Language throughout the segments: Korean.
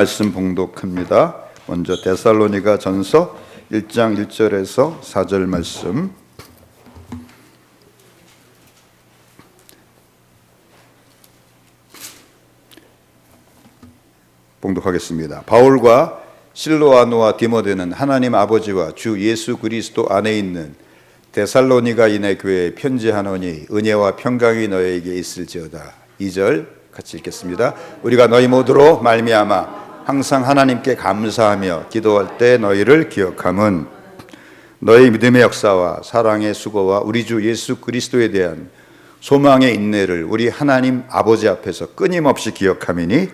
말씀 봉독합니다. 먼저 데살로니가 전서 1장 1절에서 4절 말씀 봉독하겠습니다. 바울과 실로아노와 디모데는 하나님 아버지와 주 예수 그리스도 안에 있는 데살로니가인의 교회에 편지하노니 은혜와 평강이 너희에게 있을지어다. 2절 같이 읽겠습니다. 우리가 너희 모두로 말미암아 항상 하나님께 감사하며 기도할 때 너희를 기억함은 너희 믿음의 역사와 사랑의 수고와 우리 주 예수 그리스도에 대한 소망의 인내를 우리 하나님 아버지 앞에서 끊임없이 기억함이니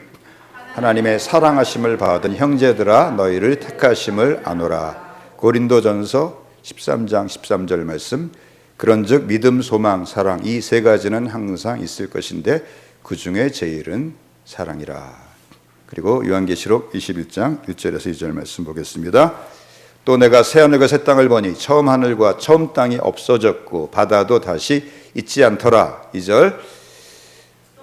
하나님의 사랑하심을 받은 형제들아 너희를 택하심을 아노라. 고린도전서 13장 13절 말씀. 그런즉 믿음, 소망, 사랑 이 세 가지는 항상 있을 것인데 그 중에 제일은 사랑이라. 그리고 요한계시록 21장 1절에서 2절 말씀 보겠습니다. 또 내가 새하늘과 새 땅을 보니 처음 하늘과 처음 땅이 없어졌고 바다도 다시 있지 않더라. 2절.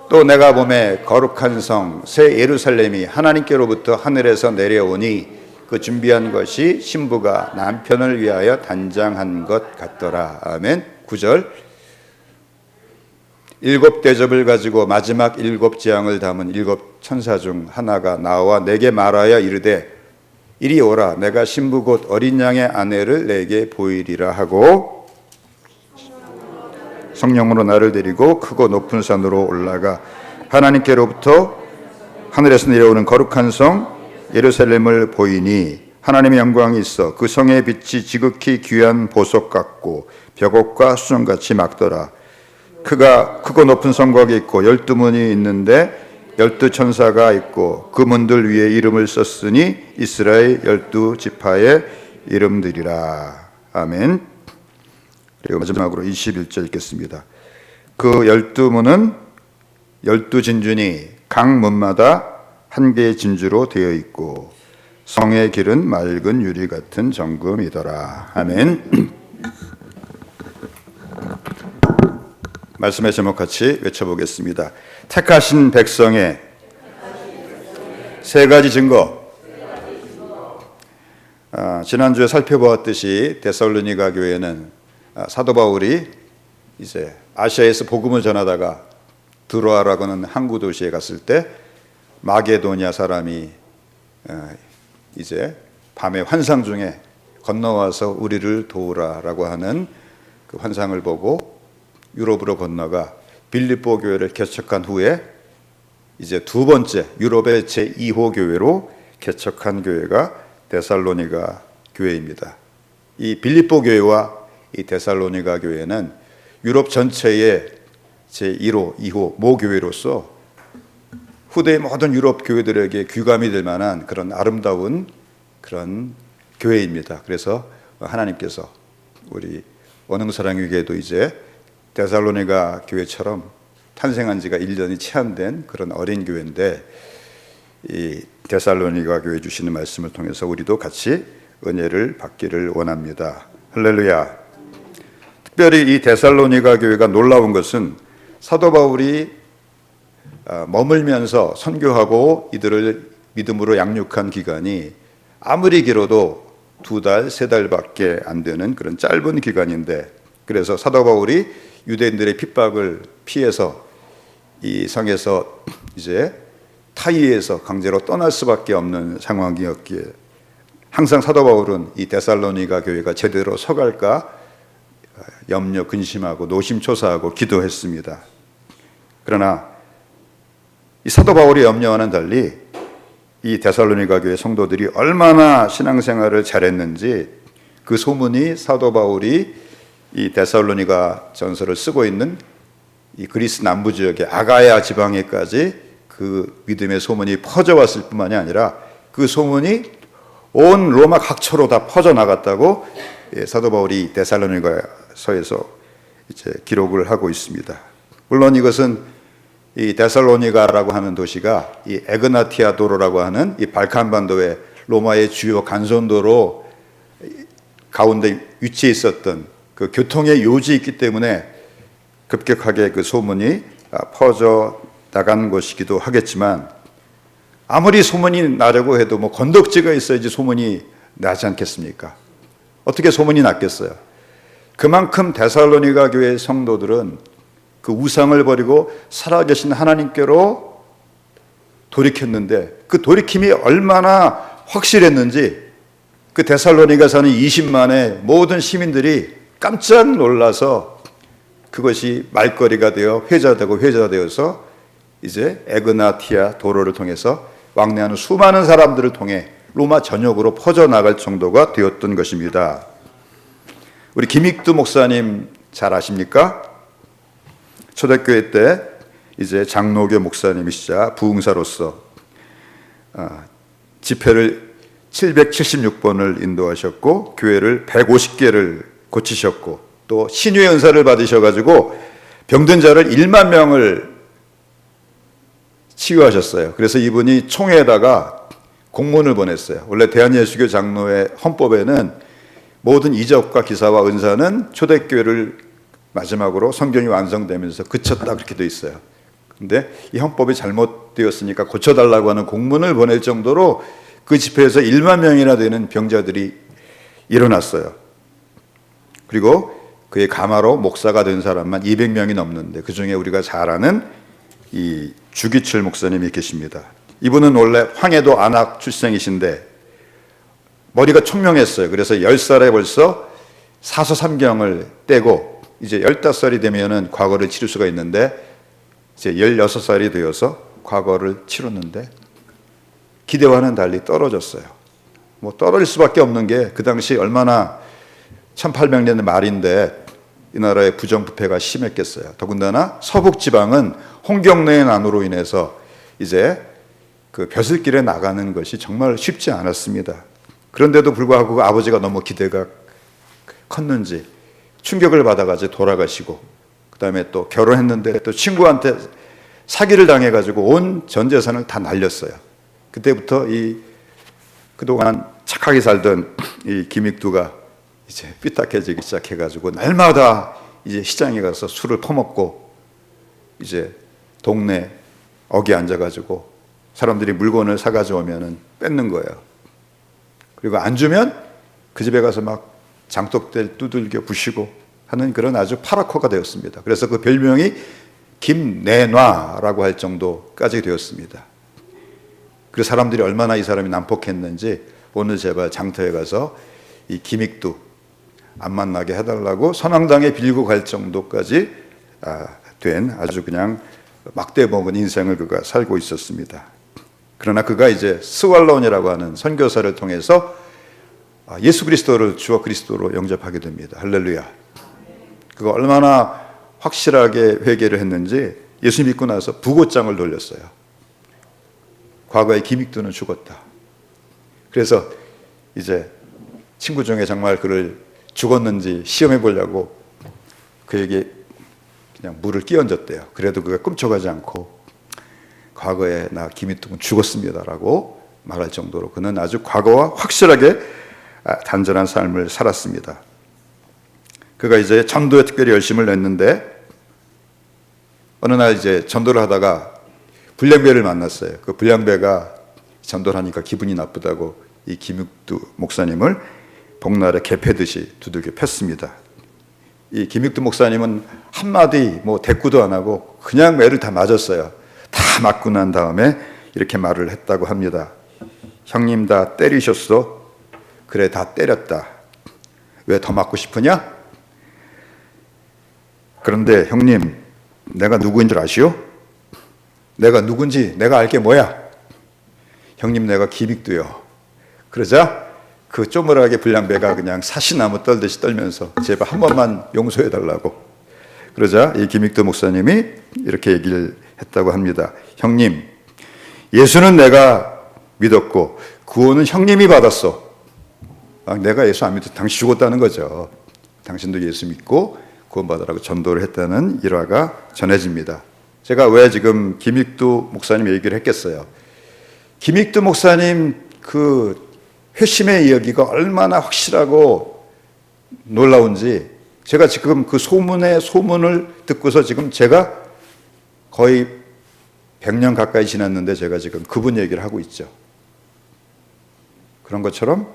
또 내가 보매 거룩한 성 새 예루살렘이 하나님께로부터 하늘에서 내려오니 그 준비한 것이 신부가 남편을 위하여 단장한 것 같더라. 아멘. 9절. 일곱 대접을 가지고 마지막 일곱 재앙을 담은 일곱 천사 중 하나가 나와 내게 말하여 이르되 이리 오라. 내가 신부 곧 어린 양의 아내를 내게 보이리라 하고 성령으로 나를 데리고 크고 높은 산으로 올라가 하나님께로부터 하늘에서 내려오는 거룩한 성 예루살렘을 보이니 하나님의 영광이 있어 그 성의 빛이 지극히 귀한 보석 같고 벽옥과 수정같이 막더라. 그가 크고 높은 성곽이 있고 12문이 있는데 12천사가 있고 그 문들 위에 이름을 썼으니 이스라엘 12지파의 이름들이라. 아멘. 그리고 마지막으로 21절 읽겠습니다. 그 12문은 12진주니 각 문마다 한 개의 진주로 되어 있고 성의 길은 맑은 유리 같은 정금이더라. 아멘. 말씀의 제목 같이 외쳐보겠습니다. 택하신 백성의 세 가지 증거. 지난주에 살펴보았듯이 데살로니가 교회는 사도 바울이 이제 아시아에서 복음을 전하다가 드로아라고는 항구 도시에 갔을 때 마게도냐 사람이 이제 밤의 환상 중에 건너와서 우리를 도우라라고 하는 그 환상을 보고 유럽으로 건너가 빌립보 교회를 개척한 후에 이제 두 번째 유럽의 제2호 교회로 개척한 교회가 데살로니가 교회입니다. 이 빌립보 교회와 이 데살로니가 교회는 유럽 전체의 제1호, 2호 모교회로서 후대의 모든 유럽 교회들에게 귀감이 될 만한 그런 아름다운 그런 교회입니다. 그래서 하나님께서 우리 원흥사랑교회도 이제 데살로니가 교회처럼 탄생한 지가 1년이 채 안 된 그런 어린 교회인데 이 데살로니가 교회 주시는 말씀을 통해서 우리도 같이 은혜를 받기를 원합니다. 할렐루야. 특별히 이 데살로니가 교회가 놀라운 것은 사도 바울이 머물면서 선교하고 이들을 믿음으로 양육한 기간이 아무리 길어도 2달, 3달밖에 안 되는 그런 짧은 기간인데 그래서 사도 바울이 유대인들의 핍박을 피해서 이 성에서 이제 타이에서 강제로 떠날 수밖에 없는 상황이었기에 항상 사도 바울은 이 데살로니가 교회가 제대로 서갈까 염려, 근심하고 노심초사하고 기도했습니다. 그러나 이 사도 바울의 염려와는 달리 이 데살로니가 교회 성도들이 얼마나 신앙생활을 잘했는지 그 소문이 사도 바울이 이 데살로니가 전서를 쓰고 있는 이 그리스 남부 지역의 아가야 지방에까지 그 믿음의 소문이 퍼져왔을 뿐만이 아니라 그 소문이 온 로마 각처로 다 퍼져나갔다고 사도 바울이 데살로니가서에서 이제 기록을 하고 있습니다. 물론 이것은 이 데살로니가라고 하는 도시가 이 에그나티아 도로라고 하는 이 발칸반도의 로마의 주요 간선도로 가운데 위치해 있었던 그 교통의 요지 있기 때문에 급격하게 그 소문이 퍼져 나간 것이기도 하겠지만 아무리 소문이 나려고 해도 뭐 건덕지가 있어야지 소문이 나지 않겠습니까? 어떻게 소문이 났겠어요? 그만큼 데살로니가 교회의 성도들은 그 우상을 버리고 살아계신 하나님께로 돌이켰는데 그 돌이킴이 얼마나 확실했는지 그 데살로니가 사는 20만의 모든 시민들이 깜짝 놀라서 그것이 말거리가 되어 회자되어서 이제 에그나티아 도로를 통해서 왕래하는 수많은 사람들을 통해 로마 전역으로 퍼져나갈 정도가 되었던 것입니다. 우리 김익두 목사님 잘 아십니까? 초대교회 때 이제 장로교 목사님이시자 부흥사로서 집회를 776번을 인도하셨고 교회를 150개를 고치셨고 또 신유의 은사를 받으셔가지고 병든 자를 1만 명을 치유하셨어요. 그래서 이분이 총회에다가 공문을 보냈어요. 원래 대한예수교 장로의 헌법에는 모든 이적과 기사와 은사는 초대교회를 마지막으로 성경이 완성되면서 그쳤다 그렇게 돼 있어요. 근데 이 헌법이 잘못되었으니까 고쳐달라고 하는 공문을 보낼 정도로 그 집회에서 1만 명이나 되는 병자들이 일어났어요. 그리고 그의 가마로 목사가 된 사람만 200명이 넘는데 그 중에 우리가 잘 아는 이 주기철 목사님이 계십니다. 이분은 원래 황해도 안악 출생이신데 머리가 총명했어요. 그래서 10살에 벌써 사서삼경을 떼고 이제 15살이 되면은 과거를 치를 수가 있는데 이제 16살이 되어서 과거를 치렀는데 기대와는 달리 떨어졌어요. 뭐 떨어질 수밖에 없는 게 그 당시 얼마나 1800년 말인데 이 나라의 부정부패가 심했겠어요. 더군다나 서북 지방은 홍경래의 난으로 인해서 이제 그 벼슬길에 나가는 것이 정말 쉽지 않았습니다. 그런데도 불구하고 그 아버지가 너무 기대가 컸는지 충격을 받아가지고 돌아가시고 그 다음에 또 결혼했는데 또 친구한테 사기를 당해가지고 온 전 재산을 다 날렸어요. 그때부터 이 그동안 착하게 살던 이 김익두가 이제 삐딱해지기 시작해가지고 날마다 이제 시장에 가서 술을 퍼먹고 이제 동네 어기 앉아가지고 사람들이 물건을 사가져 오면은 뺏는 거예요. 그리고 안 주면 그 집에 가서 막 장독대 두들겨 부시고 하는 그런 아주 파라코가 되었습니다. 그래서 그 별명이 김내놔라고 할 정도까지 되었습니다. 그래서 사람들이 얼마나 이 사람이 난폭했는지 오늘 제발 장터에 가서 이 김익두 안 만나게 해달라고 선왕당에 빌고 갈 정도까지 된 아주 그냥 막대 먹은 인생을 그가 살고 있었습니다. 그러나 그가 이제 스왈론이라고 하는 선교사를 통해서 예수 그리스도를 주와 그리스도로 영접하게 됩니다. 할렐루야. 그가 얼마나 확실하게 회개를 했는지 예수 믿고 나서 부고장을 돌렸어요. 과거에 김익두는 죽었다. 그래서 이제 친구 중에 정말 그를 죽었는지 시험해 보려고 그에게 그냥 물을 끼얹었대요. 그래도 그가 꿈쩍하지 않고 과거에 나 김익두는 죽었습니다라고 말할 정도로 그는 아주 과거와 확실하게 단전한 삶을 살았습니다. 그가 이제 전도에 특별히 열심을 냈는데 어느 날 이제 전도를 하다가 불량배를 만났어요. 그 불량배가 전도를 하니까 기분이 나쁘다고 이 김익두 목사님을 복날에 개 패듯이 두들겨 팼습니다. 이 김익두 목사님은 한마디 뭐 대꾸도 안 하고 그냥 매를 다 맞았어요. 다 맞고 난 다음에 이렇게 말을 했다고 합니다. 형님 다 때리셨어? 그래 다 때렸다. 왜 더 맞고 싶으냐? 그런데 형님 내가 누구인 줄 아시오? 내가 누군지 내가 알 게 뭐야? 형님 내가 김익두요. 그러자 그 쪼물하게 불량배가 그냥 사시나무 떨듯이 떨면서 제발 한 번만 용서해달라고. 그러자 이 김익두 목사님이 이렇게 얘기를 했다고 합니다. 형님 예수는 내가 믿었고 구원은 형님이 받았어. 내가 예수 안 믿어서 당신 죽었다는 거죠. 당신도 예수 믿고 구원받으라고 전도를 했다는 일화가 전해집니다. 제가 왜 지금 김익두 목사님 얘기를 했겠어요? 김익두 목사님 그 회심의 이야기가 얼마나 확실하고 놀라운지 제가 지금 그 소문을 듣고서 지금 제가 거의 100년 가까이 지났는데 제가 지금 그분 얘기를 하고 있죠. 그런 것처럼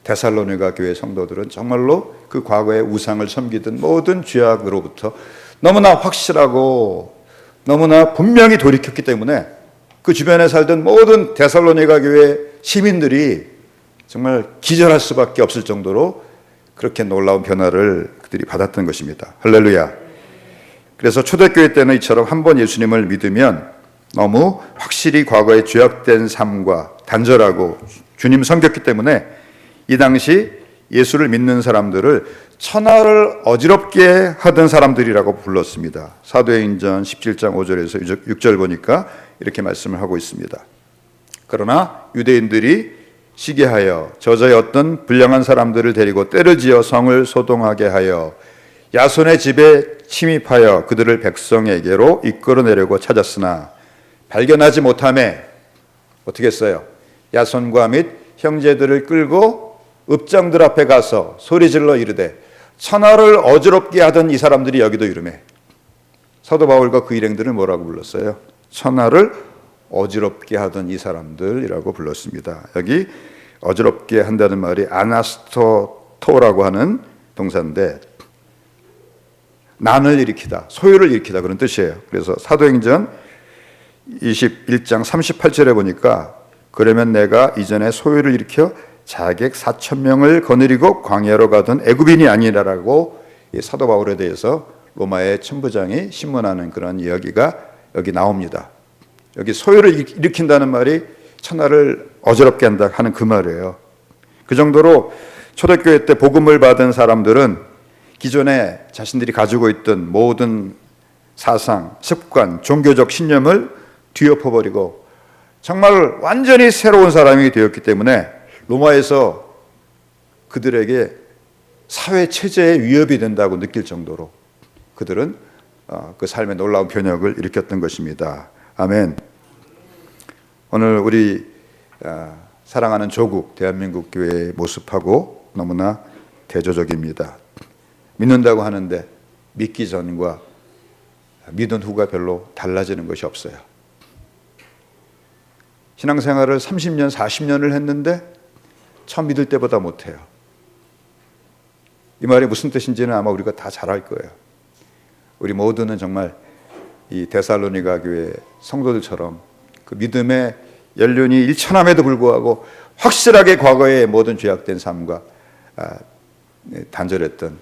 데살로니가 교회 성도들은 정말로 그 과거의 우상을 섬기던 모든 죄악으로부터 너무나 확실하고 너무나 분명히 돌이켰기 때문에 그 주변에 살던 모든 데살로니가 교회 시민들이 정말 기절할 수밖에 없을 정도로 그렇게 놀라운 변화를 그들이 받았던 것입니다. 할렐루야. 그래서 초대교회 때는 이처럼 한 번 예수님을 믿으면 너무 확실히 과거의 죄악된 삶과 단절하고 주님 섬겼기 때문에 이 당시 예수를 믿는 사람들을 천하를 어지럽게 하던 사람들이라고 불렀습니다. 사도행전 17장 5절에서 6절 보니까 이렇게 말씀을 하고 있습니다. 그러나 유대인들이 시기하여 저자의 어떤 불량한 사람들을 데리고 때를 지어 성을 소동하게 하여 야손의 집에 침입하여 그들을 백성에게로 이끌어내려고 찾았으나 발견하지 못하매 어떻게 했어요? 야손과 및 형제들을 끌고 읍장들 앞에 가서 소리질러 이르되 천하를 어지럽게 하던 이 사람들이 여기도 이르매. 사도 바울과 그 일행들을 뭐라고 불렀어요? 천하를 어지럽게 하던 이 사람들이라고 불렀습니다. 여기 어지럽게 한다는 말이 아나스토토라고 하는 동사인데 난을 일으키다, 소요를 일으키다 그런 뜻이에요. 그래서 사도행전 21장 38절에 보니까 그러면 내가 이전에 소요를 일으켜 자객 4,000명을 거느리고 광야로 가던 애굽인이 아니라라고 사도 바울에 대해서 로마의 천부장이 신문하는 그런 이야기가 여기 나옵니다. 여기 소요를 일으킨다는 말이 천하를 어지럽게 한다 하는 그 말이에요. 그 정도로 초대교회 때 복음을 받은 사람들은 기존에 자신들이 가지고 있던 모든 사상, 습관, 종교적 신념을 뒤엎어버리고 정말 완전히 새로운 사람이 되었기 때문에 로마에서 그들에게 사회 체제에 위협이 된다고 느낄 정도로 그들은 그 삶의 놀라운 변혁을 일으켰던 것입니다. 아멘. 오늘 우리 사랑하는 조국 대한민국 교회의 모습하고 너무나 대조적입니다. 믿는다고 하는데 믿기 전과 믿은 후가 별로 달라지는 것이 없어요. 신앙생활을 30년, 40년을 했는데 처음 믿을 때보다 못해요. 이 말이 무슨 뜻인지는 아마 우리가 다 잘 알 거예요. 우리 모두는 정말 이 데살로니가 교회 성도들처럼 그 믿음의 연륜이 일천함에도 불구하고 확실하게 과거의 모든 죄악된 삶과 단절했던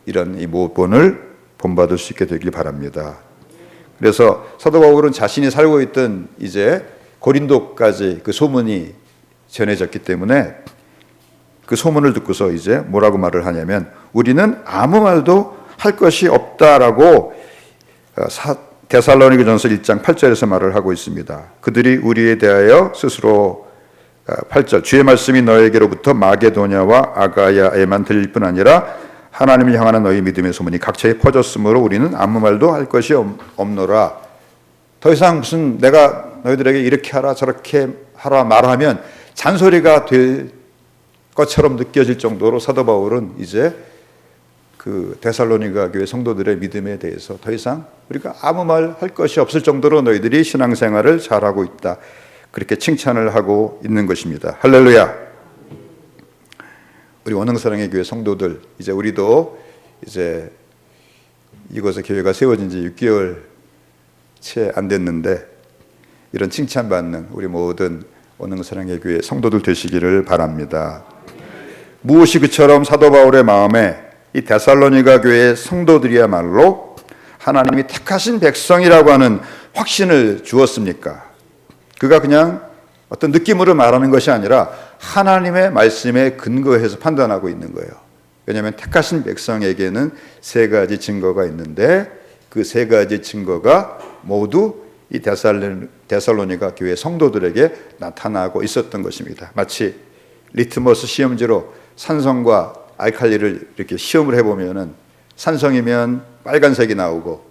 이런 이 모본을 본받을 수 있게 되길 바랍니다. 그래서 사도 바울은 자신이 살고 있던 이제 고린도까지 그 소문이 전해졌기 때문에 그 소문을 듣고서 이제 뭐라고 말을 하냐면 우리는 아무 말도 할 것이 없다라고 데살로니가전서 1장 8절에서 말을 하고 있습니다. 그들이 우리에 대하여 스스로 8절 주의 말씀이 너에게로부터 마게도냐와 아가야에만 들릴 뿐 아니라 하나님을 향하는 너희 믿음의 소문이 각처에 퍼졌으므로 우리는 아무 말도 할 것이 없노라. 더 이상 무슨 내가 너희들에게 이렇게 하라 저렇게 하라 말하면 잔소리가 될 것처럼 느껴질 정도로 사도 바울은 이제 그 데살로니가 교회 성도들의 믿음에 대해서 더 이상 우리가 아무 말 할 것이 없을 정도로 너희들이 신앙생활을 잘하고 있다. 그렇게 칭찬을 하고 있는 것입니다. 할렐루야. 우리 원흥사랑의 교회 성도들 이제 우리도 이제 이곳에 교회가 세워진 지 6개월 채 안 됐는데 이런 칭찬받는 우리 모든 원흥사랑의 교회 성도들 되시기를 바랍니다. 무엇이 그처럼 사도 바울의 마음에 이 데살로니가 교회의 성도들이야말로 하나님이 택하신 백성이라고 하는 확신을 주었습니까? 그가 그냥 어떤 느낌으로 말하는 것이 아니라 하나님의 말씀에 근거해서 판단하고 있는 거예요. 왜냐하면 택하신 백성에게는 세 가지 증거가 있는데 그 세 가지 증거가 모두 이 데살로니가 교회 성도들에게 나타나고 있었던 것입니다. 마치 리트머스 시험지로 산성과 알칼리를 이렇게 시험을 해보면은 산성이면 빨간색이 나오고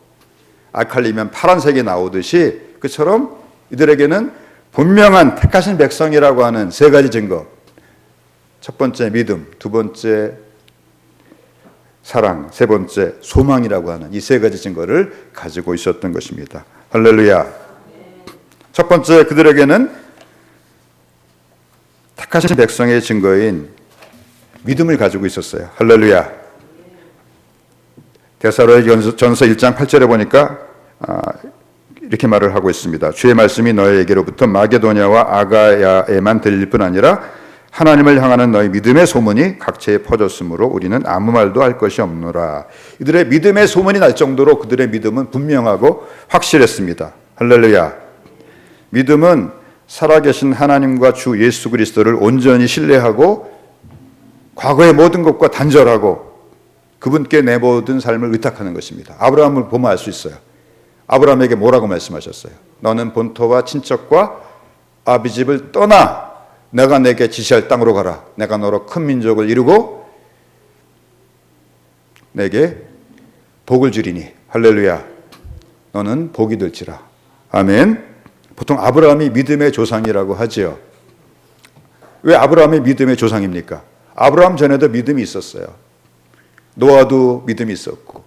알칼리면 파란색이 나오듯이 그처럼 이들에게는 분명한 택하신 백성이라고 하는 세 가지 증거. 첫 번째 믿음, 두 번째 사랑, 세 번째 소망이라고 하는 이 세 가지 증거를 가지고 있었던 것입니다. 할렐루야. 첫 번째, 그들에게는 택하신 백성의 증거인 믿음을 가지고 있었어요. 할렐루야. 데살로니가전서 1장 8절에 보니까 이렇게 말을 하고 있습니다. 주의 말씀이 너희에게로부터 마게도냐와 아가야에만 들릴 뿐 아니라 하나님을 향하는 너희 믿음의 소문이 각처에 퍼졌으므로 우리는 아무 말도 할 것이 없노라. 이들의 믿음의 소문이 날 정도로 그들의 믿음은 분명하고 확실했습니다. 할렐루야. 믿음은 살아계신 하나님과 주 예수 그리스도를 온전히 신뢰하고 과거의 모든 것과 단절하고 그분께 내 모든 삶을 의탁하는 것입니다. 아브라함을 보면 알 수 있어요. 아브라함에게 뭐라고 말씀하셨어요? 너는 본토와 친척과 아비 집을 떠나 내가 내게 지시할 땅으로 가라. 내가 너로 큰 민족을 이루고 내게 복을 주리니. 할렐루야. 너는 복이 될지라. 아멘. 보통 아브라함이 믿음의 조상이라고 하지요. 왜 아브라함이 믿음의 조상입니까? 아브라함 전에도 믿음이 있었어요. 노아도 믿음이 있었고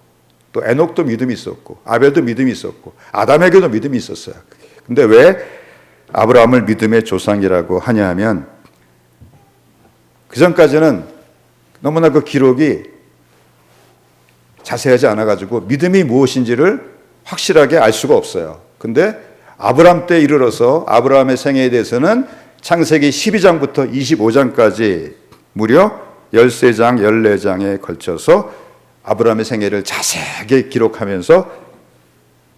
또 에녹도 믿음이 있었고 아벨도 믿음이 있었고 아담에게도 믿음이 있었어요. 근데 왜 아브라함을 믿음의 조상이라고 하냐 하면 그전까지는 너무나 그 기록이 자세하지 않아가지고 믿음이 무엇인지를 확실하게 알 수가 없어요. 근데 아브라함 때 이르러서 아브라함의 생애에 대해서는 창세기 12장부터 25장까지 무려 13장, 14장에 걸쳐서 아브라함의 생애를 자세하게 기록하면서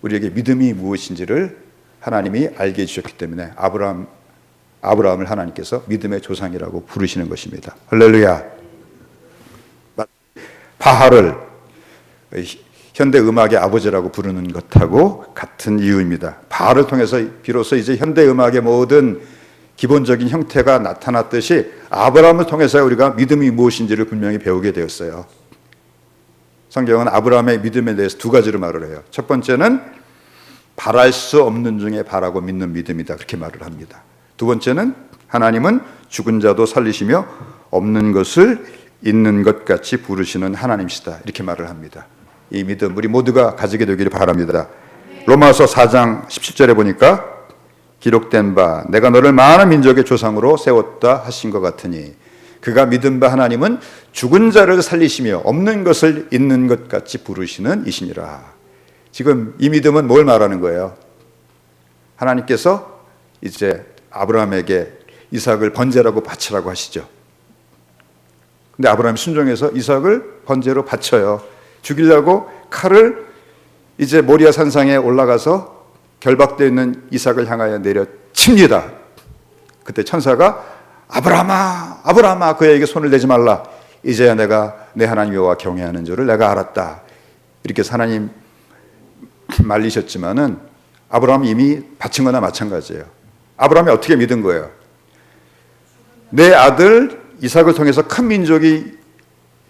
우리에게 믿음이 무엇인지를 하나님이 알게 해주셨기 때문에 아브라함을 하나님께서 믿음의 조상이라고 부르시는 것입니다. 할렐루야. 바할을 현대 음악의 아버지라고 부르는 것하고 같은 이유입니다. 바할을 통해서 비로소 이제 현대 음악의 모든 기본적인 형태가 나타났듯이 아브라함을 통해서 우리가 믿음이 무엇인지를 분명히 배우게 되었어요. 성경은 아브라함의 믿음에 대해서 두 가지로 말을 해요. 첫 번째는 바랄 수 없는 중에 바라고 믿는 믿음이다. 그렇게 말을 합니다. 두 번째는 하나님은 죽은 자도 살리시며 없는 것을 있는 것 같이 부르시는 하나님이시다. 이렇게 말을 합니다. 이 믿음 우리 모두가 가지게 되기를 바랍니다. 로마서 4장 17절에 보니까 기록된 바 내가 너를 많은 민족의 조상으로 세웠다 하신 것 같으니 그가 믿은 바 하나님은 죽은 자를 살리시며 없는 것을 있는 것 같이 부르시는 이시니라. 지금 이 믿음은 뭘 말하는 거예요? 하나님께서 이제 아브라함에게 이삭을 번제라고 바치라고 하시죠. 근데 아브라함이 순종해서 이삭을 번제로 바쳐요. 죽이려고 칼을 이제 모리아 산상에 올라가서 결박되어 있는 이삭을 향하여 내려칩니다. 그때 천사가 아브라함아 아브라함아 그에게 손을 대지 말라. 이제야 내가 내 하나님 여호와 경외하는 줄을 내가 알았다. 이렇게 해서 하나님 말리셨지만은 아브라함이 이미 바친 거나 마찬가지예요. 아브라함이 어떻게 믿은 거예요? 내 아들 이삭을 통해서 큰 민족이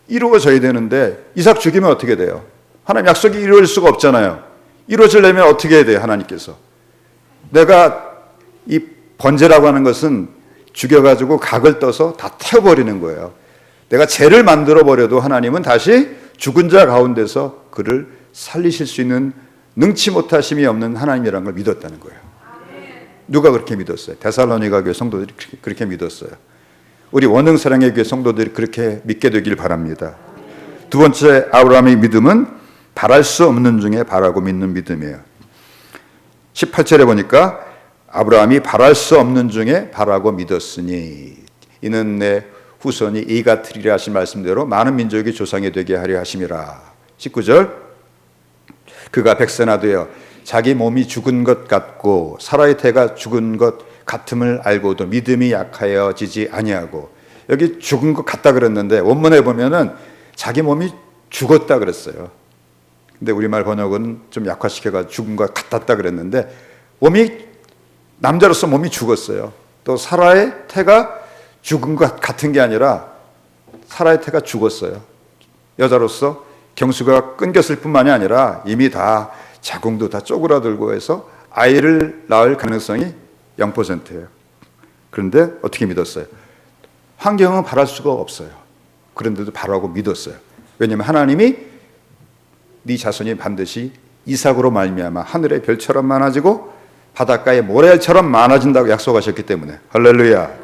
이루어져야 되는데 이삭 죽이면 어떻게 돼요? 하나님 약속이 이루어질 수가 없잖아요. 이루어지려면 어떻게 해야 돼요? 하나님께서 내가 이 번제라고 하는 것은 죽여가지고 각을 떠서 다 태워버리는 거예요. 내가 죄를 만들어버려도 하나님은 다시 죽은 자 가운데서 그를 살리실 수 있는 능치 못하심이 없는 하나님이라는 걸 믿었다는 거예요. 누가 그렇게 믿었어요? 데살로니가 교회 성도들이 그렇게 믿었어요. 우리 원흥사랑의 교회 성도들이 그렇게 믿게 되길 바랍니다. 두 번째 아브라함의 믿음은 바랄 수 없는 중에 바라고 믿는 믿음이에요. 18절에 보니까 아브라함이 바랄 수 없는 중에 바라고 믿었으니 이는 내 후손이 이 같으리라 하신 말씀대로 많은 민족이 조상이 되게 하려 하심이라. 19절 그가 백세나 되어 자기 몸이 죽은 것 같고 사라의 태가 죽은 것 같음을 알고도 믿음이 약하여지지 아니하고 여기 죽은 것 같다 그랬는데 원문에 보면은 자기 몸이 죽었다 그랬어요. 근데 우리말 번역은 좀 약화시켜가지고 죽은 것 같았다 그랬는데 남자로서 몸이 죽었어요. 또 사라의 태가 죽은 것 같은 게 아니라 사라의 태가 죽었어요. 여자로서 경수가 끊겼을 뿐만이 아니라 이미 다 자궁도 다 쪼그라들고 해서 아이를 낳을 가능성이 0%예요. 그런데 어떻게 믿었어요? 환경은 바랄 수가 없어요. 그런데도 바라고 믿었어요. 왜냐하면 하나님이 네 자손이 반드시 이삭으로 말미암아 하늘의 별처럼 많아지고 바닷가의 모래처럼 많아진다고 약속하셨기 때문에. 할렐루야.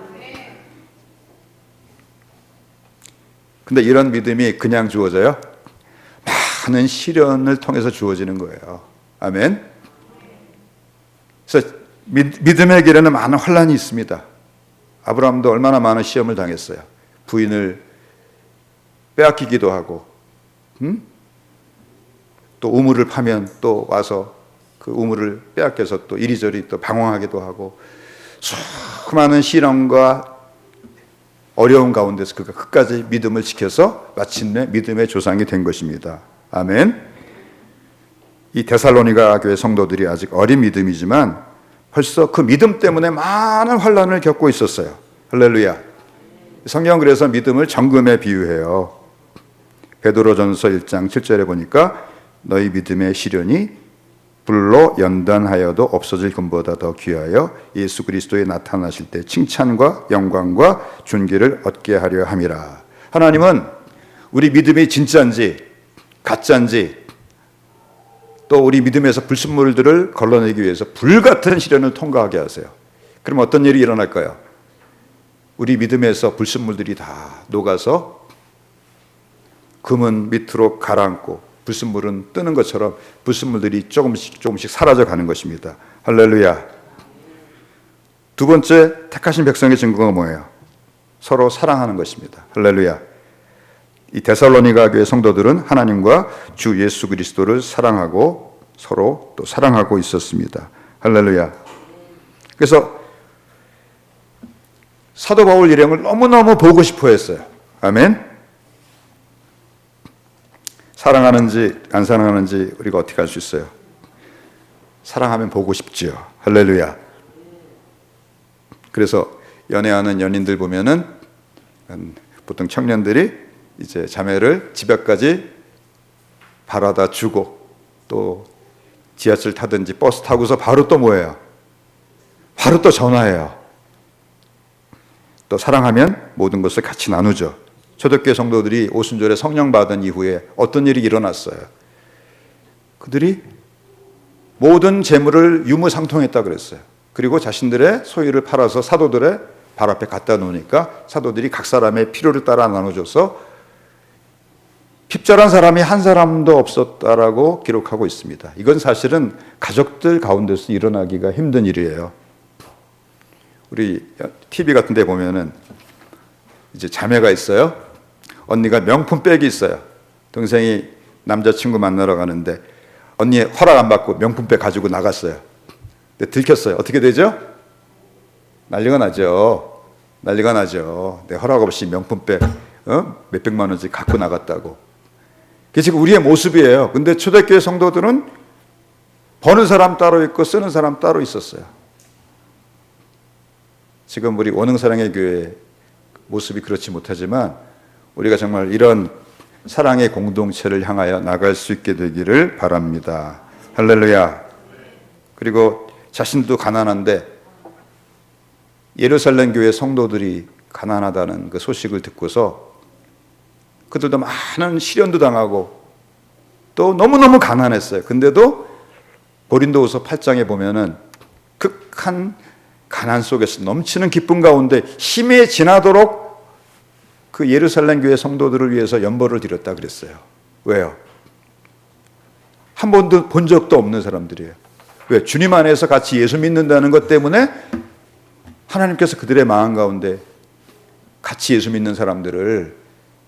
근데 이런 믿음이 그냥 주어져요? 많은 시련을 통해서 주어지는 거예요. 아멘. 그래서 믿음의 길에는 많은 환란이 있습니다. 아브라함도 얼마나 많은 시험을 당했어요. 부인을 빼앗기기도 하고, 또 우물을 파면 또 와서 그 우물을 빼앗겨서 또 이리저리 또 방황하기도 하고, 수많은 시련과 어려운 가운데서 그가 끝까지 믿음을 지켜서 마침내 믿음의 조상이 된 것입니다. 아멘. 이 데살로니가 교회 성도들이 아직 어린 믿음이지만 벌써 그 믿음 때문에 많은 환란을 겪고 있었어요. 할렐루야. 성경은 그래서 믿음을 정금에 비유해요. 베드로전서 1장 7절에 보니까 너희 믿음의 시련이 불로 연단하여도 없어질 금보다 더 귀하여 예수 그리스도에 나타나실 때 칭찬과 영광과 존귀를 얻게 하려 함이라. 하나님은 우리 믿음이 진짜인지 가짜인지 또 우리 믿음에서 불순물들을 걸러내기 위해서 불같은 시련을 통과하게 하세요. 그럼 어떤 일이 일어날까요? 우리 믿음에서 불순물들이 다 녹아서 금은 밑으로 가라앉고 불순물은 뜨는 것처럼 불순물들이 조금씩 사라져 가는 것입니다. 할렐루야. 두 번째 택하신 백성의 증거가 뭐예요? 서로 사랑하는 것입니다. 할렐루야. 이 데살로니가 교회 성도들은 하나님과 주 예수 그리스도를 사랑하고 서로 또 사랑하고 있었습니다. 할렐루야. 그래서 사도 바울 일행을 너무너무 보고 싶어 했어요. 아멘. 사랑하는지 안 사랑하는지 우리가 어떻게 알 수 있어요? 사랑하면 보고 싶지요. 할렐루야. 그래서 연애하는 연인들 보면은 보통 청년들이 이제 자매를 집 앞까지 바라다 주고 또 지하철 타든지 버스 타고서 바로 또 뭐예요? 바로 또 전화해요. 또 사랑하면 모든 것을 같이 나누죠. 초대교회 성도들이 오순절에 성령 받은 이후에 어떤 일이 일어났어요? 그들이 모든 재물을 유무상통했다 그랬어요. 그리고 자신들의 소유를 팔아서 사도들의 발 앞에 갖다 놓으니까 사도들이 각 사람의 필요를 따라 나눠줘서 핍절한 사람이 한 사람도 없었다라고 기록하고 있습니다. 이건 사실은 가족들 가운데서 일어나기가 힘든 일이에요. 우리 TV 같은 데 보면은 이제 자매가 있어요. 언니가 명품 백이 있어요. 동생이 남자친구 만나러 가는데 언니의 허락 안 받고 명품 백 가지고 나갔어요. 근데 들켰어요. 어떻게 되죠? 난리가 나죠. 난리가 나죠. 내 허락 없이 명품 백 몇백만 원씩 갖고 나갔다고. 그게 지금 우리의 모습이에요. 근데 초대교회 성도들은 버는 사람 따로 있고 쓰는 사람 따로 있었어요. 지금 우리 원흥사랑의 교회 모습이 그렇지 못하지만 우리가 정말 이런 사랑의 공동체를 향하여 나갈 수 있게 되기를 바랍니다. 할렐루야. 그리고 자신도 가난한데 예루살렘 교회 성도들이 가난하다는 그 소식을 듣고서 그들도 많은 시련도 당하고 또 너무너무 가난했어요. 근데도 고린도후서 8장에 보면은 극한 가난 속에서 넘치는 기쁨 가운데 힘에 지나도록 그 예루살렘 교회 성도들을 위해서 연보를 드렸다 그랬어요. 왜요? 한 번도 본 적도 없는 사람들이에요. 왜? 주님 안에서 같이 예수 믿는다는 것 때문에 하나님께서 그들의 마음 가운데 같이 예수 믿는 사람들을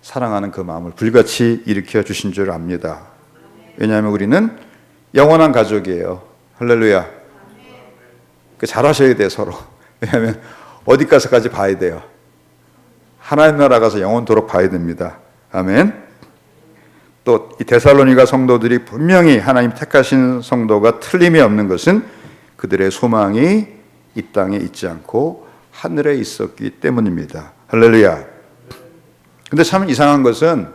사랑하는 그 마음을 불같이 일으켜 주신 줄 압니다. 왜냐하면 우리는 영원한 가족이에요. 할렐루야. 잘 하셔야 돼요, 서로. 왜냐하면 어디 가서까지 봐야 돼요. 하나님 나라 가서 영원토록 봐야 됩니다. 아멘. 또 이 데살로니가 성도들이 분명히 하나님 택하신 성도가 틀림이 없는 것은 그들의 소망이 이 땅에 있지 않고 하늘에 있었기 때문입니다. 할렐루야. 근데 참 이상한 것은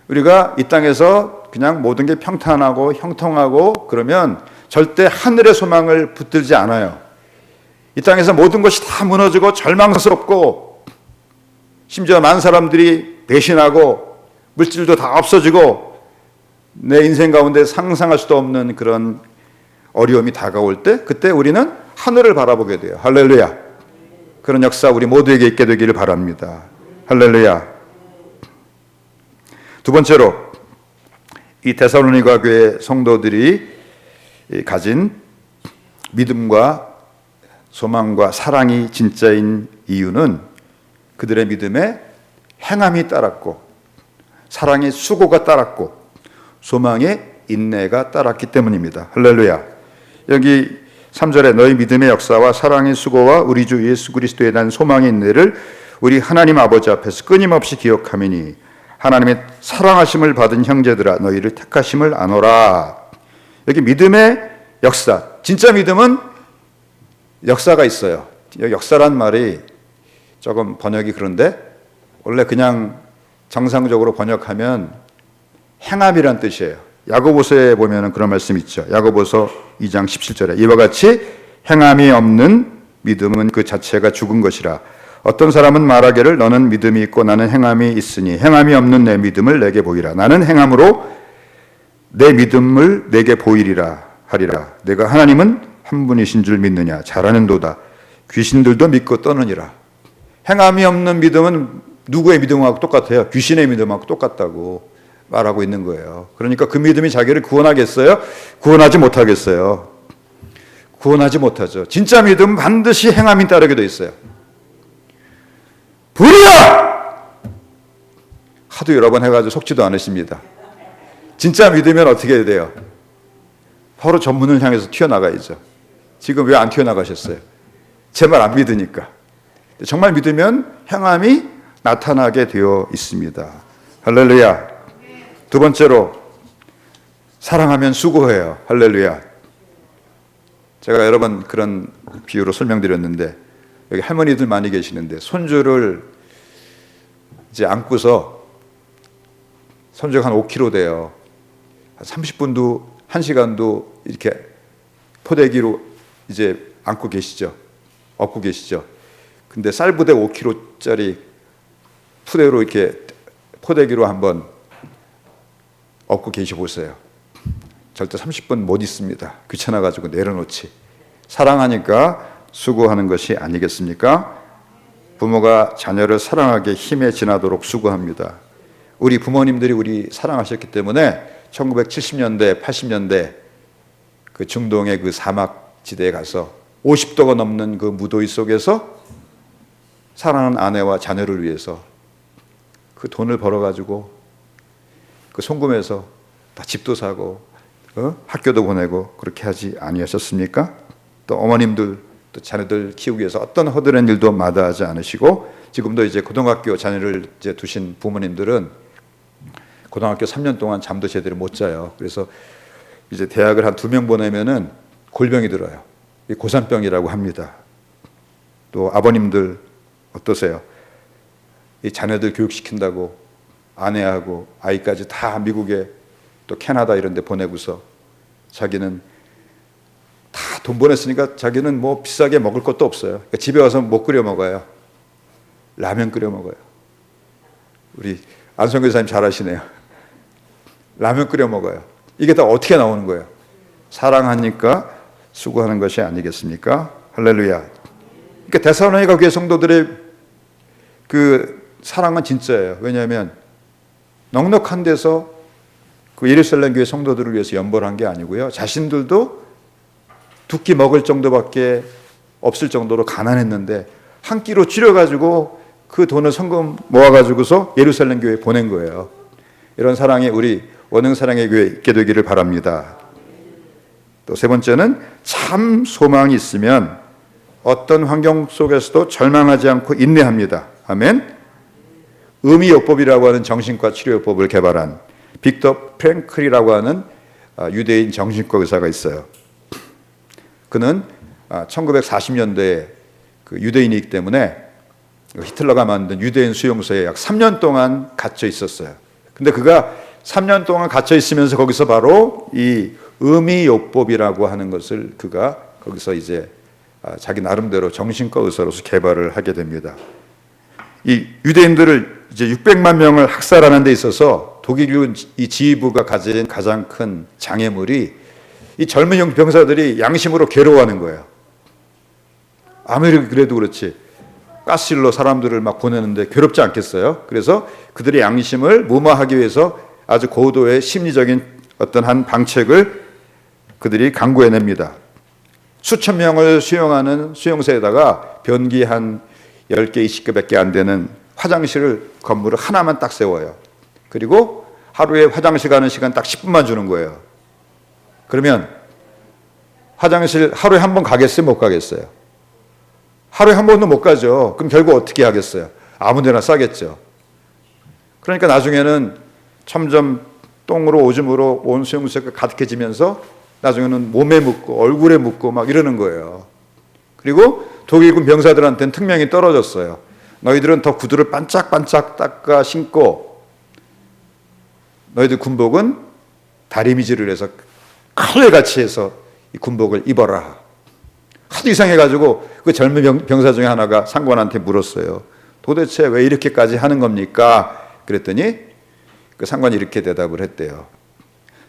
우리가 이 땅에서 그냥 모든 게 평탄하고 형통하고 그러면 절대 하늘의 소망을 붙들지 않아요. 이 땅에서 모든 것이 다 무너지고 절망스럽고 심지어 많은 사람들이 배신하고 물질도 다 없어지고 내 인생 가운데 상상할 수도 없는 그런 어려움이 다가올 때 그때 우리는 하늘을 바라보게 돼요. 할렐루야. 그런 역사 우리 모두에게 있게 되기를 바랍니다. 할렐루야. 두 번째로 이 데살로니가 교회 성도들이 가진 믿음과 소망과 사랑이 진짜인 이유는 그들의 믿음에 행함이 따랐고 사랑의 수고가 따랐고 소망의 인내가 따랐기 때문입니다. 할렐루야. 여기 3절에 너희 믿음의 역사와 사랑의 수고와 우리 주 예수 그리스도에 대한 소망의 인내를 우리 하나님 아버지 앞에서 끊임없이 기억하미니 하나님의 사랑하심을 받은 형제들아 너희를 택하심을 아노라. 여기 믿음의 역사, 진짜 믿음은 역사가 있어요. 역사란 말이 조금 번역이 그런데 원래 그냥 정상적으로 번역하면 행함이란 뜻이에요. 야고보서에 보면 그런 말씀 있죠. 야고보서 2장 17절에 이와 같이 행함이 없는 믿음은 그 자체가 죽은 것이라. 어떤 사람은 말하기를 너는 믿음이 있고 나는 행함이 있으니 행함이 없는 내 믿음을 내게 보이라. 나는 행함으로 내 믿음을 내게 보이리라 하리라. 내가 하나님은 한 분이신 줄 믿느냐. 잘하는도다. 귀신들도 믿고 떠느니라. 행함이 없는 믿음은 누구의 믿음하고 똑같아요? 귀신의 믿음하고 똑같다고 말하고 있는 거예요. 그러니까 그 믿음이 자기를 구원하겠어요? 구원하지 못하겠어요. 구원하지 못하죠. 진짜 믿음은 반드시 행함이 따르게 돼 있어요. 불이야! 하도 여러 번 해가지고 속지도 않으십니다. 진짜 믿으면 어떻게 돼요? 바로 전문을 향해서 튀어나가야죠. 지금 왜 안 튀어나가셨어요? 제 말 안 믿으니까. 정말 믿으면 행함이 나타나게 되어 있습니다. 할렐루야. 두 번째로 사랑하면 수고해요. 할렐루야. 제가 여러 번 그런 비유로 설명드렸는데 여기 할머니들 많이 계시는데 손주를 이제 안고서 손주가 한 5kg 돼요. 한 30분도 1시간도 이렇게 포대기로 이제 안고 계시죠. 업고 계시죠. 근데 쌀부대 5kg짜리 푸대로 이렇게 포대기로 한번 업고 계셔보세요. 절대 30분 못 있습니다. 귀찮아가지고 내려놓지. 사랑하니까 수고하는 것이 아니겠습니까? 부모가 자녀를 사랑하게 힘에 지나도록 수고합니다. 우리 부모님들이 우리 사랑하셨기 때문에 1970년대, 80년대 그 중동의 그 사막지대에 가서 50도가 넘는 그 무더위 속에서 사랑하는 아내와 자녀를 위해서 그 돈을 벌어가지고 그 송금해서 다 집도 사고 학교도 보내고 그렇게 하지 아니하셨습니까? 또 어머님들 또 자녀들 키우기 위해서 어떤 허드렛 일도 마다하지 않으시고 지금도 이제 고등학교 자녀를 이제 두신 부모님들은 고등학교 3년 동안 잠도 제대로 못 자요. 그래서 이제 대학을 한 2명 보내면은 골병이 들어요. 고산병이라고 합니다. 또 아버님들 어떠세요? 이 자녀들 교육시킨다고 아내하고 아이까지 다 미국에 또 캐나다 이런 데 보내고서 자기는 다 돈 보냈으니까 자기는 뭐 비싸게 먹을 것도 없어요. 그러니까 집에 와서 못 끓여 먹어요. 라면 끓여 먹어요. 우리 안성 교사님 잘 아시네요. 라면 끓여 먹어요. 이게 다 어떻게 나오는 거예요? 사랑하니까 수고하는 것이 아니겠습니까? 할렐루야. 그러니까 데살로니가 교회 성도들의 그 사랑은 진짜예요. 왜냐하면 넉넉한 데서 그 예루살렘 교회 성도들을 위해서 연벌한 게 아니고요. 자신들도 두 끼 먹을 정도밖에 없을 정도로 가난했는데 한 끼로 줄여가지고 그 돈을 성금 모아가지고서 예루살렘 교회에 보낸 거예요. 이런 사랑이 우리 원흥사랑의 교회에 있게 되기를 바랍니다. 또 세 번째는 참 소망이 있으면 어떤 환경 속에서도 절망하지 않고 인내합니다. 아멘. 의미요법이라고 하는 정신과 치료요법을 개발한 빅터 프랭클이라고 하는 유대인 정신과 의사가 있어요. 그는 1940년대에 그 유대인이기 때문에 히틀러가 만든 유대인 수용소에 약 3년 동안 갇혀 있었어요. 근데 그가 3년 동안 갇혀 있으면서 거기서 바로 이 의미요법이라고 하는 것을 그가 거기서 이제 자기 나름대로 정신과 의사로서 개발을 하게 됩니다. 이 유대인들을 이제 600만 명을 학살하는 데 있어서 독일 이 지휘부가 가진 가장 큰 장애물이 이 젊은 병사들이 양심으로 괴로워하는 거예요. 아무리 그래도 그렇지 가스실로 사람들을 막 보내는데 괴롭지 않겠어요? 그래서 그들의 양심을 무마하기 위해서 아주 고도의 심리적인 어떤 한 방책을 그들이 강구해냅니다. 수천 명을 수용하는 수용소에다가 변기 한 10개, 20개밖에 안 되는 화장실을 건물을 하나만 딱 세워요. 그리고 하루에 화장실 가는 시간 딱 10분만 주는 거예요. 그러면 화장실 하루에 한 번 가겠어요? 못 가겠어요? 하루에 한 번도 못 가죠. 그럼 결국 어떻게 하겠어요? 아무 데나 싸겠죠. 그러니까 나중에는 점점 똥으로 오줌으로 온 수용소가 가득해지면서 나중에는 몸에 묻고 얼굴에 묻고 막 이러는 거예요. 그리고 독일군 병사들한테는 특명이 떨어졌어요. 너희들은 더 구두를 반짝반짝 닦아 신고 너희들 군복은 다리미질을 해서 칼같이 해서 이 군복을 입어라. 하도 이상해가지고 그 젊은 병사 중에 하나가 상관한테 물었어요. 도대체 왜 이렇게까지 하는 겁니까? 그랬더니 그 상관이 이렇게 대답을 했대요.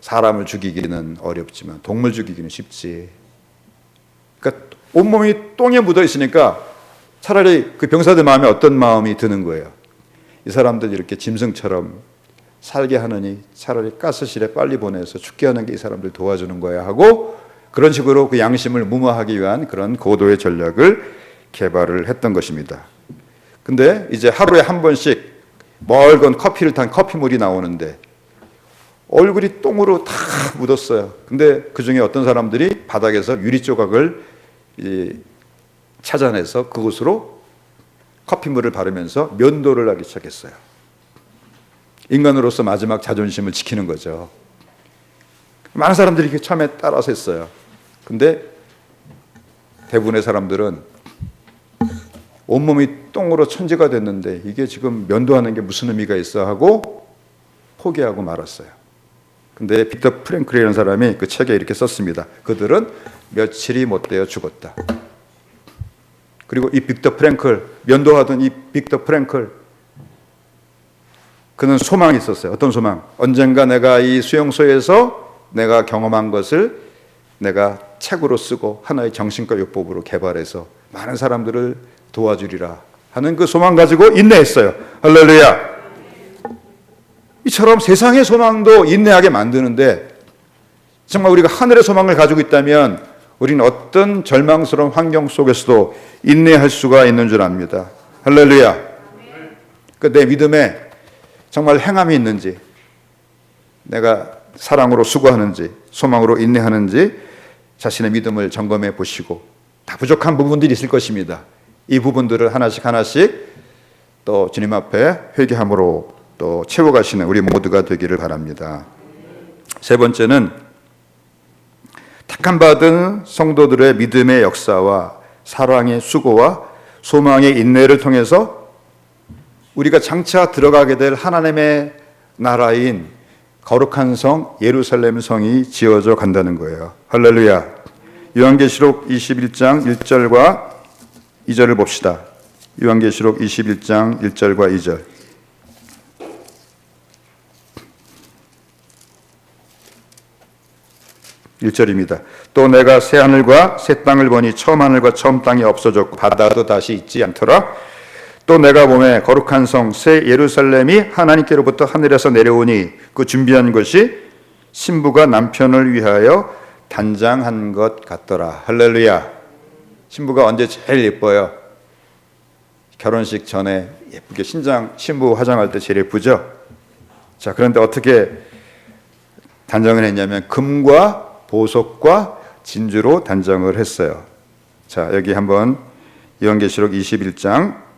사람을 죽이기는 어렵지만 동물 죽이기는 쉽지. 그러니까 온몸이 똥에 묻어 있으니까 차라리 그 병사들 마음에 어떤 마음이 드는 거예요. 이 사람들 이렇게 짐승처럼 살게 하느니 차라리 가스실에 빨리 보내서 죽게 하는 게 이 사람들 도와주는 거야 하고 그런 식으로 그 양심을 무마하기 위한 그런 고도의 전략을 개발을 했던 것입니다. 근데 이제 하루에 한 번씩 멀건 커피를 탄 커피물이 나오는데 얼굴이 똥으로 다 묻었어요. 근데 그 중에 어떤 사람들이 바닥에서 유리 조각을 찾아내서 그곳으로 커피물을 바르면서 면도를 하기 시작했어요. 인간으로서 마지막 자존심을 지키는 거죠. 많은 사람들이 처음에 따라서 했어요. 근데 대부분의 사람들은 온몸이 똥으로 천지가 됐는데 이게 지금 면도하는 게 무슨 의미가 있어 하고 포기하고 말았어요. 근데 빅터 프랭클이라는 사람이 그 책에 이렇게 썼습니다. 그들은 며칠이 못 되어 죽었다. 그리고 이 빅터 프랭클, 면도하던 이 빅터 프랭클, 그는 소망이 있었어요. 어떤 소망? 언젠가 내가 이 수용소에서 내가 경험한 것을 내가 책으로 쓰고 하나의 정신과 요법으로 개발해서 많은 사람들을 도와주리라 하는 그 소망 가지고 인내했어요. 할렐루야. 이처럼 세상의 소망도 인내하게 만드는데 정말 우리가 하늘의 소망을 가지고 있다면 우리는 어떤 절망스러운 환경 속에서도 인내할 수가 있는 줄 압니다. 할렐루야. 내 믿음에 정말 행함이 있는지, 내가 사랑으로 수고하는지, 소망으로 인내하는지 자신의 믿음을 점검해 보시고, 다 부족한 부분들이 있을 것입니다. 이 부분들을 하나씩 또 주님 앞에 회개함으로 또 채워가시는 우리 모두가 되기를 바랍니다. 세 번째는 택함받은 성도들의 믿음의 역사와 사랑의 수고와 소망의 인내를 통해서 우리가 장차 들어가게 될 하나님의 나라인 거룩한 성 예루살렘 성이 지어져 간다는 거예요. 할렐루야. 요한계시록 21장 1절과 2절을 봅시다. 요한계시록 21장 1절과 2절. (1절입니다) 또 내가 새 하늘과 새 땅을 보니 처음 하늘과 처음 땅이 없어졌고 바다도 다시 있지 않더라. 또 내가 보매 거룩한 성 새 예루살렘이 하나님께로부터 하늘에서 내려오니 그 준비한 것이 신부가 남편을 위하여 단장한 것 같더라. 할렐루야. 신부가 언제 제일 예뻐요? 결혼식 전에 예쁘게 신부 화장할 때 제일 예쁘죠? 자, 그런데 어떻게 단장을 했냐면 금과 보석과 진주로 단장을 했어요. 자, 여기 한번 요한계시록 21장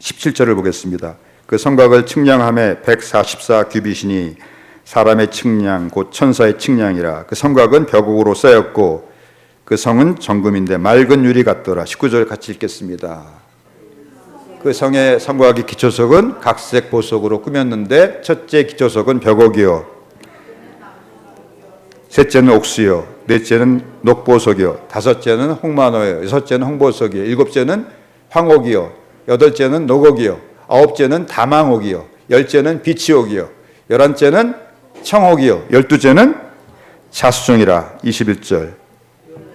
17절을 보겠습니다. 그 성곽을 측량함에 144규빗이니 사람의 측량 곧 천사의 측량이라. 그 성곽은 벽옥으로 쌓였고 그 성은 정금인데 맑은 유리 같더라. 19절 같이 읽겠습니다. 그 성의 성곽의 기초석은 각색 보석으로 꾸몄는데 첫째 기초석은 벽옥이요, 셋째는 옥수요, 넷째는 녹보석이요, 다섯째는 홍마노요, 여섯째는 홍보석이요, 일곱째는 황옥이요, 여덟째는 녹옥이요, 아홉째는 다망옥이요, 열째는 비치옥이요, 열한째는 청옥이요, 열두째는 자수정이라. 21절.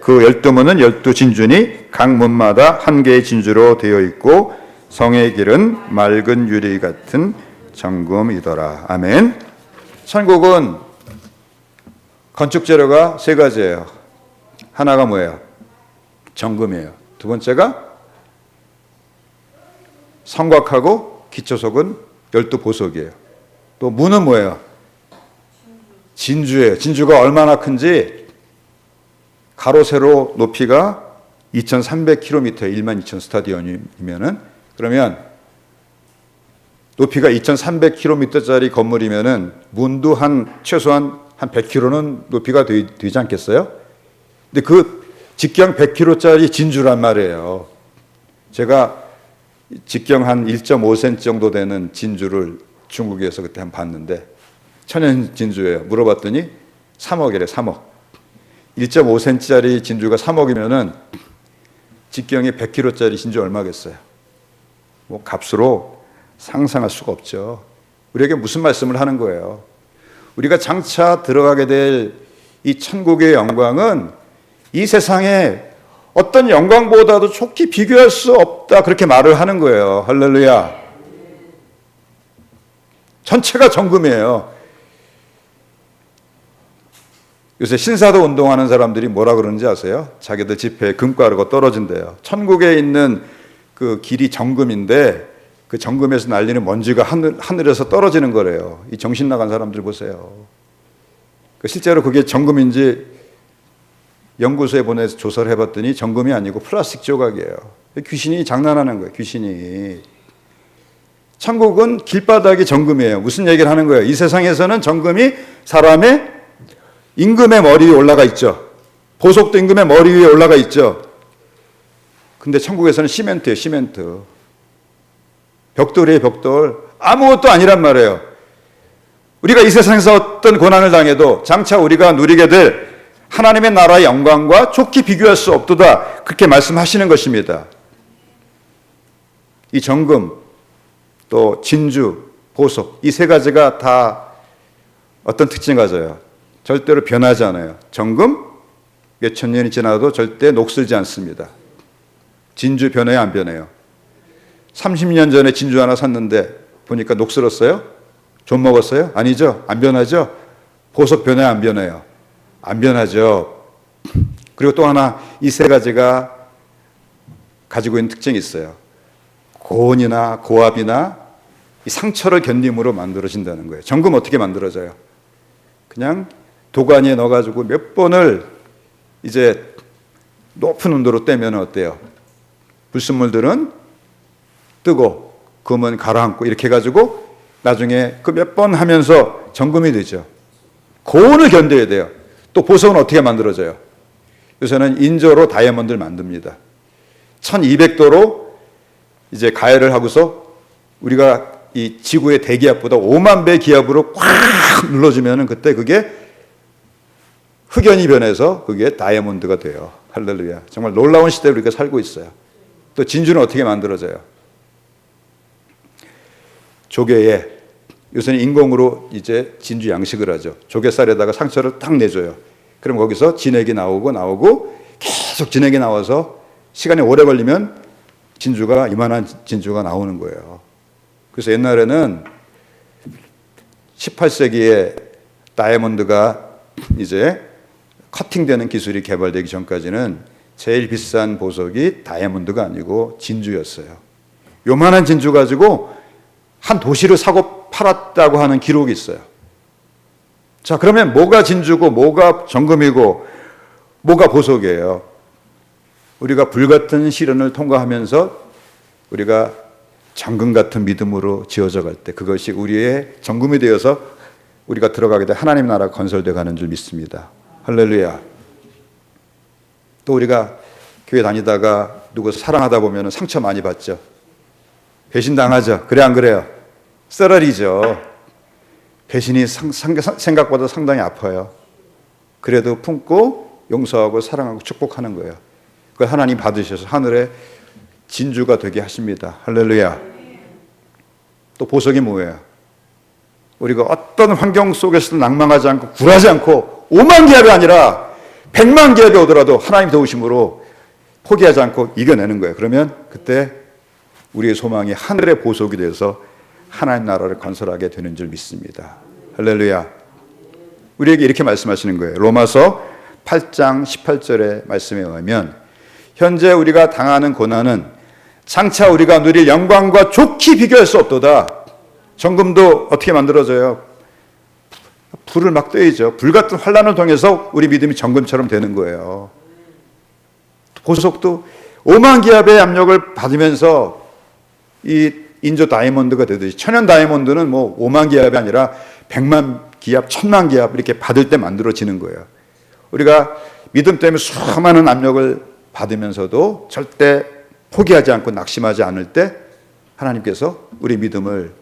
그 12문은 12진주니 각 문마다 한 개의 진주로 되어 있고 성의 길은 맑은 유리 같은 정금이더라. 아멘. 천국은 건축 재료가 세 가지예요. 하나가 뭐예요? 정금이에요. 두 번째가 성곽하고 기초석은 12보석이에요. 또 문은 뭐예요? 진주예요. 진주가 얼마나 큰지 가로 세로 높이가 2300km예요. 12,000 스타디움이면은. 그러면 높이가 2300km짜리 건물이면은 문도 최소한 한 100km는 높이가 되지 않겠어요? 근데 그 직경 100km짜리 진주란 말이에요. 제가 직경 한 1.5cm 정도 되는 진주를 중국에서 그때 한번 봤는데 천연 진주예요. 물어봤더니 3억이래. 3억. 1.5cm짜리 진주가 3억이면은 직경이 100kg짜리 진주 얼마겠어요? 뭐 값으로 상상할 수가 없죠. 우리에게 무슨 말씀을 하는 거예요? 우리가 장차 들어가게 될 이 천국의 영광은 이 세상에 어떤 영광보다도 좋게 비교할 수 없다, 그렇게 말을 하는 거예요. 할렐루야. 전체가 정금이에요. 요새 신사도 운동하는 사람들이 뭐라 그러는지 아세요? 자기들 지폐에 금가루가 떨어진대요. 천국에 있는 그 길이 정금인데 그 정금에서 날리는 먼지가 하늘에서 떨어지는 거래요. 이 정신 나간 사람들 보세요. 실제로 그게 정금인지 연구소에 보내서 조사를 해봤더니 정금이 아니고 플라스틱 조각이에요. 귀신이 장난하는 거예요. 귀신이. 천국은 길바닥이 정금이에요. 무슨 얘기를 하는 거예요? 이 세상에서는 정금이 사람의 임금의 머리 위에 올라가 있죠. 보석도 임금의 머리 위에 올라가 있죠. 근데 천국에서는 시멘트예요. 시멘트. 벽돌이에요. 벽돌. 아무것도 아니란 말이에요. 우리가 이 세상에서 어떤 고난을 당해도 장차 우리가 누리게 될 하나님의 나라의 영광과 좋게 비교할 수 없도다, 그렇게 말씀하시는 것입니다. 이 정금, 또 진주, 보석, 이 세 가지가 다 어떤 특징을 가져요? 절대로 변하지 않아요. 정금, 몇천 년이 지나도 절대 녹슬지 않습니다. 진주 변해요, 안 변해요? 30년 전에 진주 하나 샀는데 보니까 녹슬었어요? 좀 먹었어요? 아니죠? 안 변하죠? 보석 변해요, 안 변해요? 안 변하죠. 그리고 또 하나, 이 세 가지가 가지고 있는 특징이 있어요. 고온이나 고압이나 이 상처를 견딤으로 만들어진다는 거예요. 정금 어떻게 만들어져요? 그냥 도가니에 넣어가지고 몇 번을 이제 높은 온도로 떼면 어때요? 불순물들은 뜨고 금은 가라앉고 이렇게 해가지고 나중에 그 몇 번 하면서 정금이 되죠. 고온을 견뎌야 돼요. 또 보석은 어떻게 만들어져요? 요새는 인조로 다이아몬드를 만듭니다. 1200도로 이제 가열을 하고서 우리가 이 지구의 대기압보다 5만 배 기압으로 꽉 눌러주면은 그때 그게 흑연이 변해서 그게 다이아몬드가 돼요. 할렐루야. 정말 놀라운 시대에 우리가 살고 있어요. 또 진주는 어떻게 만들어져요? 조개에, 요새는 인공으로 이제 진주 양식을 하죠. 조개살에다가 상처를 딱 내줘요. 그럼 거기서 진액이 나오고 계속 진액이 나와서 시간이 오래 걸리면 진주가, 이만한 진주가 나오는 거예요. 그래서 옛날에는 18세기에 다이아몬드가 이제 커팅되는 기술이 개발되기 전까지는 제일 비싼 보석이 다이아몬드가 아니고 진주였어요. 요만한 진주 가지고 한 도시를 사고 팔았다고 하는 기록이 있어요. 자, 그러면 뭐가 진주고 뭐가 정금이고 뭐가 보석이에요? 우리가 불같은 시련을 통과하면서 우리가 정금 같은 믿음으로 지어져 갈 때 그것이 우리의 정금이 되어서 우리가 들어가게 돼 하나님 나라가 건설되어 가는 줄 믿습니다. 할렐루야. 또 우리가 교회 다니다가 누구 사랑하다 보면 상처 많이 받죠. 배신당하죠. 그래 안 그래요? 쓰러리죠. 배신이 생각보다 상당히 아파요. 그래도 품고 용서하고 사랑하고 축복하는 거예요. 그걸 하나님 받으셔서 하늘에 진주가 되게 하십니다. 할렐루야. 또 보석이 뭐예요? 우리가 어떤 환경 속에서도 낭망하지 않고 굴하지 않고 5만 기압이 아니라 100만 기압이 오더라도 하나님 도우심으로 포기하지 않고 이겨내는 거예요. 그러면 그때 우리의 소망이 하늘의 보석이 돼서 하나님 나라를 건설하게 되는 줄 믿습니다. 할렐루야. 우리에게 이렇게 말씀하시는 거예요. 로마서 8장 18절의 말씀에 의하면 현재 우리가 당하는 고난은 장차 우리가 누릴 영광과 좋게 비교할 수 없도다. 정금도 어떻게 만들어져요? 불을 막 떼이죠. 불 같은 환란을 통해서 우리 믿음이 정금처럼 되는 거예요. 보석도 5만 기압의 압력을 받으면서 이 인조 다이아몬드가 되듯이, 천연 다이아몬드는 뭐 5만 기압이 아니라 100만 기압, 1000만 기압 이렇게 받을 때 만들어지는 거예요. 우리가 믿음 때문에 수많은 압력을 받으면서도 절대 포기하지 않고 낙심하지 않을 때 하나님께서 우리 믿음을,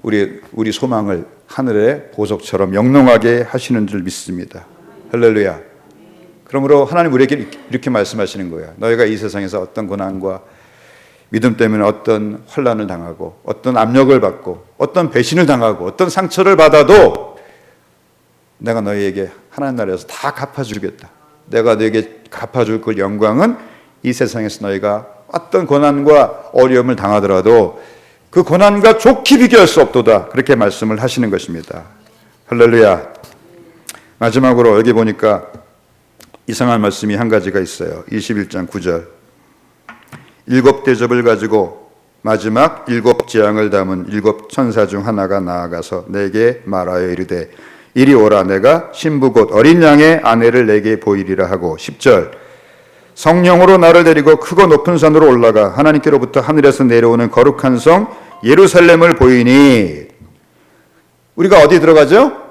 우리 소망을 하늘의 보석처럼 영롱하게 하시는 줄 믿습니다. 할렐루야. 그러므로 하나님 우리에게 이렇게 말씀하시는 거예요. 너희가 이 세상에서 어떤 고난과 믿음 때문에 어떤 환난을 당하고 어떤 압력을 받고 어떤 배신을 당하고 어떤 상처를 받아도 내가 너희에게 하나님 나라에서 다 갚아주겠다. 내가 너희에게 갚아줄 그 영광은 이 세상에서 너희가 어떤 고난과 어려움을 당하더라도 그 고난과 좋게 비교할 수 없도다. 그렇게 말씀을 하시는 것입니다. 할렐루야. 마지막으로 여기 보니까 이상한 말씀이 한 가지가 있어요. 21장 9절. 7 대접을 가지고 마지막 7 재앙을 담은 7 천사 중 하나가 나아가서 내게 말하여 이르되 이리 오라. 내가 신부 곧 어린 양의 아내를 내게 보이리라 하고. 10절. 성령으로 나를 데리고 크고 높은 산으로 올라가 하나님께로부터 하늘에서 내려오는 거룩한 성 예루살렘을 보이니. 우리가 어디 들어가죠?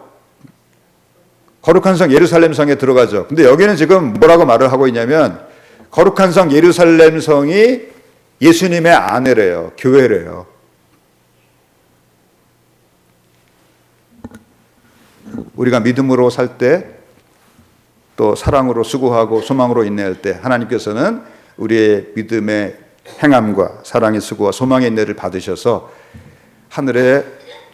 거룩한 성 예루살렘 성에 들어가죠. 근데 여기는 지금 뭐라고 말을 하고 있냐면 거룩한 성 예루살렘 성이 예수님의 아내래요. 교회래요. 우리가 믿음으로 살 때, 또 사랑으로 수고하고 소망으로 인내할 때 하나님께서는 우리의 믿음의 행함과 사랑의 수고와 소망의 인내를 받으셔서 하늘의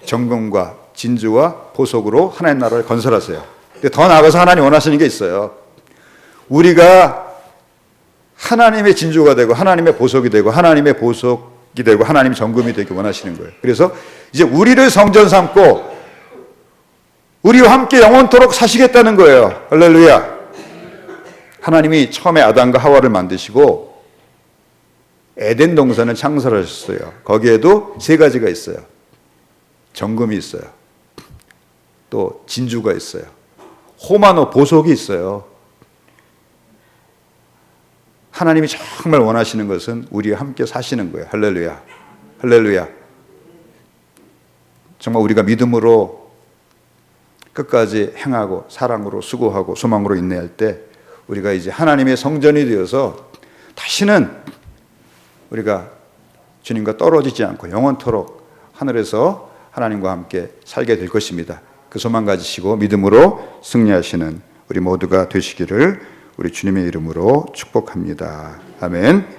정금과 진주와 보석으로 하나님 나라를 건설하세요. 근데 더 나아가서 하나님 원하시는 게 있어요. 우리가 하나님의 진주가 되고 하나님의 보석이 되고 하나님의 보석이 되고 하나님의 정금이 되기 원하시는 거예요. 그래서 이제 우리를 성전 삼고 우리와 함께 영원토록 사시겠다는 거예요. 할렐루야. 하나님이 처음에 아담과 하와를 만드시고 에덴 동산을 창설하셨어요. 거기에도 3가지가 있어요. 정금이 있어요. 또 진주가 있어요. 호마노 보석이 있어요. 하나님이 정말 원하시는 것은 우리와 함께 사시는 거예요. 할렐루야. 할렐루야. 정말 우리가 믿음으로 끝까지 행하고 사랑으로 수고하고 소망으로 인내할 때 우리가 이제 하나님의 성전이 되어서 다시는 우리가 주님과 떨어지지 않고 영원토록 하늘에서 하나님과 함께 살게 될 것입니다. 그 소망 가지시고 믿음으로 승리하시는 우리 모두가 되시기를 우리 주님의 이름으로 축복합니다. 아멘.